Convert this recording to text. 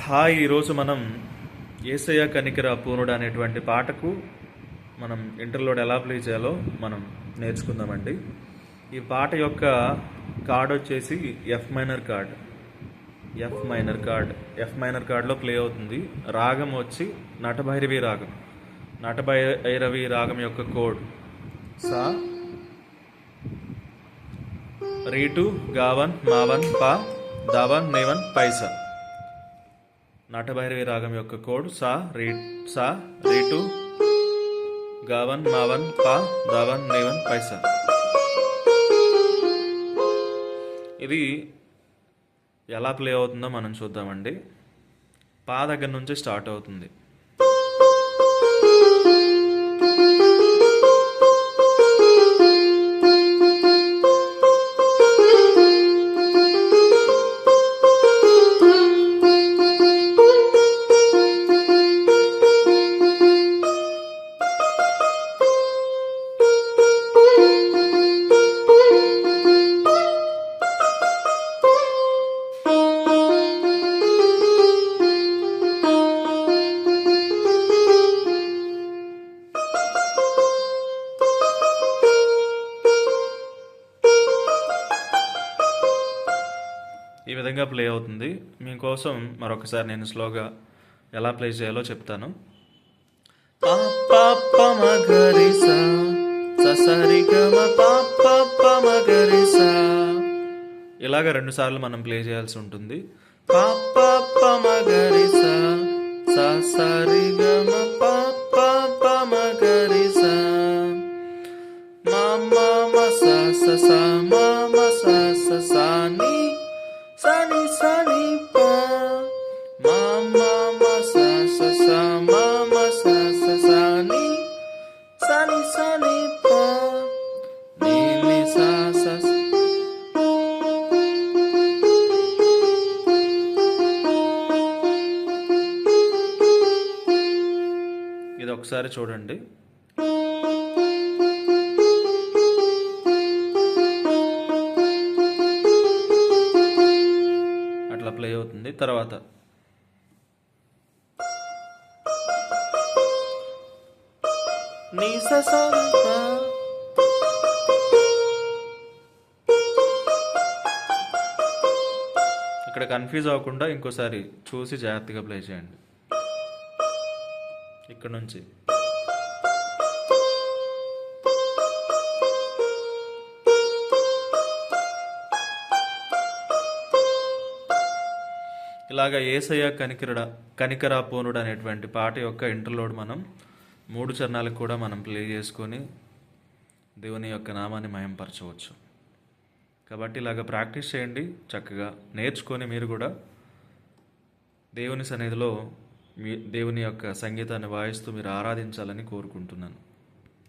Hi, ఈరోజు మనం యేసయ్య కనికర పూర్ణుడు అనేటువంటి పాటకు మనం ఇంటర్లోడ్ ఎలా ప్లే చేయాలో మనం నేర్చుకుందామండి. ఈ పాట యొక్క కార్డ్ వచ్చేసి F minor chord. F minor కార్డ్లో ప్లే అవుతుంది. రాగం వచ్చి నటభైరవి రాగం. నటభైరవి రాగం యొక్క కోడ్ సా, రీటు, గావన్, మావన్, పా, దావన్, నేవన్, పైసా. నటభైరవి రాగం యొక్క కోడ్ సా, రీటు, గావన్, మావన్, పా, దావన్, నేవన్, పైసా. ఇది ఎలా ప్లే అవుతుందో మనం చూద్దామండి. పా దగ్గర నుంచి స్టార్ట్ అవుతుంది. ఈ విధంగా ప్లే అవుతుంది. మీకోసం మరొకసారి నేను స్లోగా ఎలా ప్లే చేయాలో చెప్తాను. ఇలాగా 2 సార్లు మనం ప్లే చేయాల్సి ఉంటుంది. Sani sani pa, mama ma sa sa sa, mama sa sa sani, sani sani pa, ni ni sa sa. ఇది ఒకసారి చూడండి. అట్లా ప్లే అవుతుంది. తర్వాత ఇక్కడ కన్ఫ్యూజ్ అవ్వకుండా ఇంకోసారి చూసి జాగ్రత్తగా ప్లే చేయండి. ఇక్కడ నుంచి ఇలాగా యేసయ్య కనికర పూర్ణుడు అనేటువంటి పాట యొక్క ఇంటర్లోడ్ మనం 3 చరణాలకు కూడా మనం ప్లే చేసుకొని దేవుని యొక్క నామాన్ని మహింపరచవచ్చు. కాబట్టి ఇలాగ ప్రాక్టీస్ చేయండి, చక్కగా నేర్చుకొని మీరు కూడా దేవుని సన్నిధిలో దేవుని యొక్క సంగీతాన్ని వాయిస్తూ మీరు ఆరాధించాలని కోరుకుంటున్నాను.